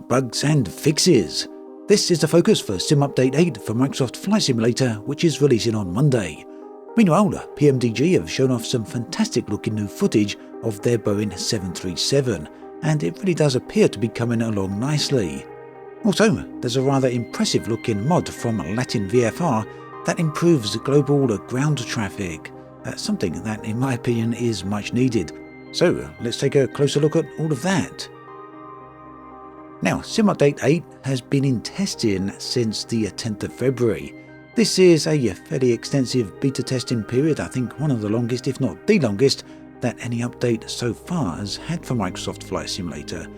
bugs and fixes. This is the focus for Sim Update 8 for Microsoft Flight Simulator, which is releasing on Monday. Meanwhile, PMDG have shown off some fantastic looking new footage of their Boeing 737, and it really does appear to be coming along nicely. Also, there's a rather impressive looking mod from Latin VFR that improves global ground traffic, something that in my opinion is much needed. So let's take a closer look at all of that. Now, Sim Update 8 has been in testing since the 10th of February. This is a fairly extensive beta testing period, I think one of the longest, if not the longest, that any update so far has had for Microsoft Flight Simulator.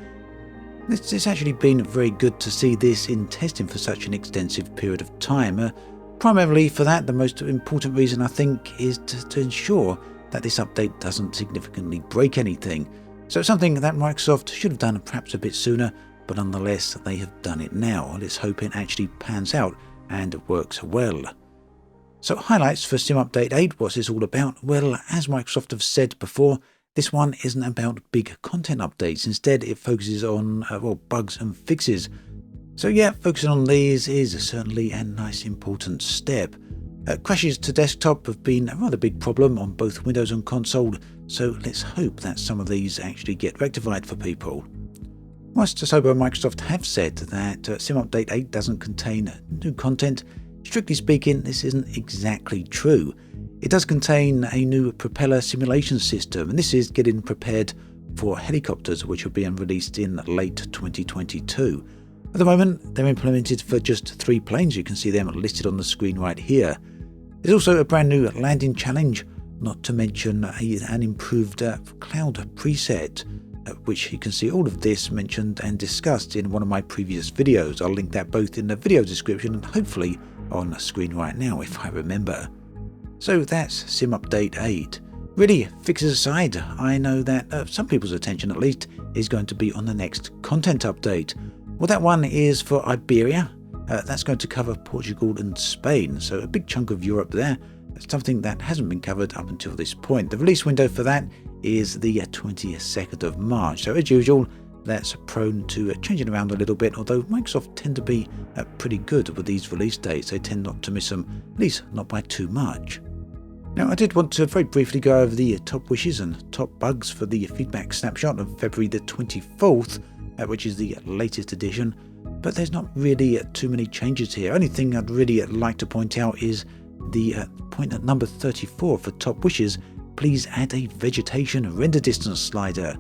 It's actually been very good to see this in testing for such an extensive period of time. Primarily for that, the most important reason I think is to ensure that this update doesn't significantly break anything. So it's something that Microsoft should have done perhaps a bit sooner, but nonetheless they have done it now. Let's hope it actually pans out and works well. So highlights for Sim Update 8, what's this all about? Well, as Microsoft have said before, this one isn't about big content updates. Instead, it focuses on bugs and fixes. So yeah, focusing on these is certainly a nice important step. Crashes to desktop have been a rather big problem on both Windows and console, so let's hope that some of these actually get rectified for people. Whilst Sobo and Microsoft have said that Sim Update 8 doesn't contain new content, strictly speaking this isn't exactly true. It does contain a new propeller simulation system, and this is getting prepared for helicopters which are being released in late 2022. At the moment they're implemented for just 3 planes, you can see them listed on the screen right here. There's also a brand new landing challenge, not to mention an improved cloud preset, which you can see all of this mentioned and discussed in one of my previous videos. I'll link that both in the video description and hopefully on screen right now if I remember. So that's Sim Update 8. Really, fixes aside, I know that some people's attention at least is going to be on the next content update. Well, that one is for Iberia. That's going to cover Portugal and Spain, so a big chunk of Europe there. That's something that hasn't been covered up until this point. The release window for that is the 22nd of March, so as usual that's prone to changing around a little bit, although Microsoft tend to be pretty good with these release dates. They tend not to miss them, at least not by too much. Now, I did want to very briefly go over the top wishes and top bugs for the feedback snapshot of February the 24th, which is the latest edition, but there's not really too many changes here. Only thing I'd really like to point out is the point at number 34 for top wishes. Please add a vegetation render distance slider.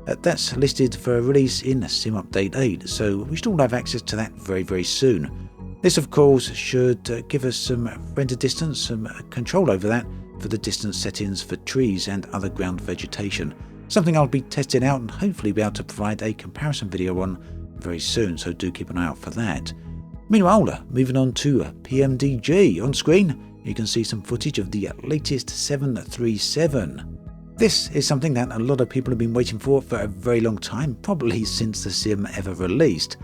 That's listed for a release in Sim Update 8, so we should all have access to that very soon. This of course should give us some render distance, some control over that for the distance settings for trees and other ground vegetation. Something I'll be testing out and hopefully be able to provide a comparison video on very soon, so do keep an eye out for that. Meanwhile, moving on to PMDG. On screen you can see some footage of the latest 737. This is something that a lot of people have been waiting for a very long time, probably since the sim ever released.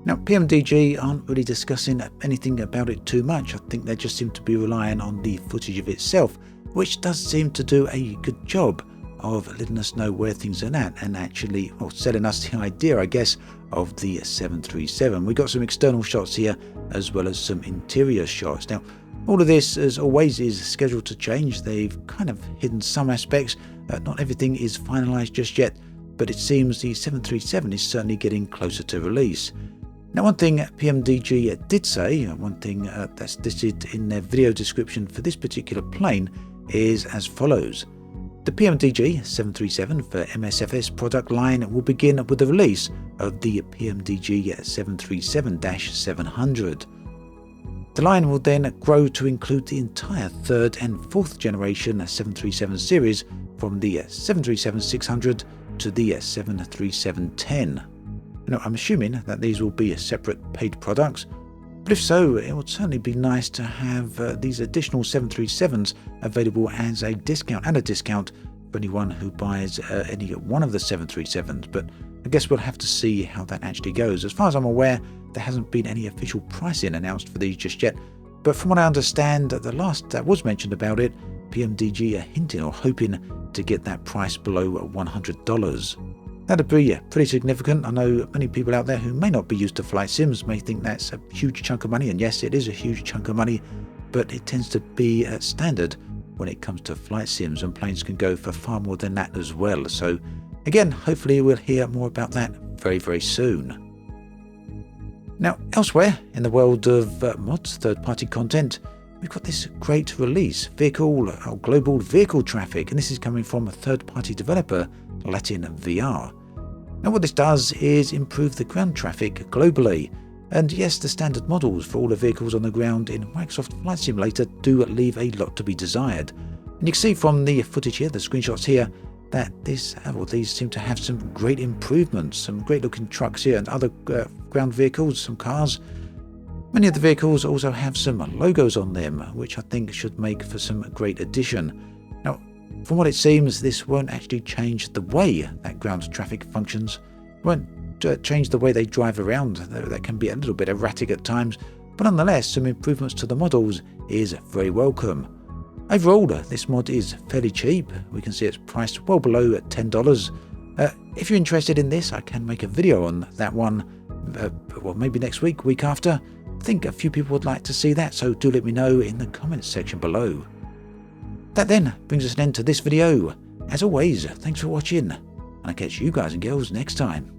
Now, PMDG aren't really discussing anything about it too much. I think they just seem to be relying on the footage of itself, which does seem to do a good job of letting us know where things are at and actually selling us the idea, I guess, of the 737. We got some external shots here as well as some interior shots. Now, all of this, as always, is scheduled to change. They've kind of hidden some aspects. Not everything is finalized just yet, but it seems the 737 is certainly getting closer to release. Now, one thing PMDG did say, one thing that's listed in their video description for this particular plane is as follows. The PMDG 737 for MSFS product line will begin with the release of the PMDG 737-700. The line will then grow to include the entire 3rd and 4th generation 737 series from the 737-600 to the 737-10. Now, I'm assuming that these will be separate paid products, but if so, it would certainly be nice to have these additional 737s available as a discount for anyone who buys any one of the 737s, but I guess we'll have to see how that actually goes. As far as I'm aware, there hasn't been any official pricing announced for these just yet, but from what I understand, the last that was mentioned about it, PMDG are hinting or hoping to get that price below $100. That'd be pretty significant. I know many people out there who may not be used to flight sims may think that's a huge chunk of money, and yes, it is a huge chunk of money, but it tends to be standard when it comes to flight sims, and planes can go for far more than that as well. So again, hopefully we'll hear more about that very, very soon. Now, elsewhere in the world of mods, third-party content, we've got this great release, global vehicle traffic, and this is coming from a third-party developer, Latin VR. Now what this does is improve the ground traffic globally, and yes, the standard models for all the vehicles on the ground in Microsoft Flight Simulator do leave a lot to be desired. And you can see from the footage here, the screenshots here, that these seem to have some great improvements, some great looking trucks here and other ground vehicles, some cars. Many of the vehicles also have some logos on them, which I think should make for some great addition. Now, from what it seems, this won't actually change the way that ground traffic functions. It won't change the way they drive around. That can be a little bit erratic at times, but nonetheless, some improvements to the models is very welcome. Overall, this mod is fairly cheap. We can see it's priced well below $10. If you're interested in this, I can make a video on that one, well, maybe next week after. I think a few people would like to see that, so do let me know in the comments section below. That then brings us an end to this video. As always, thanks for watching, and I'll catch you guys and girls next time.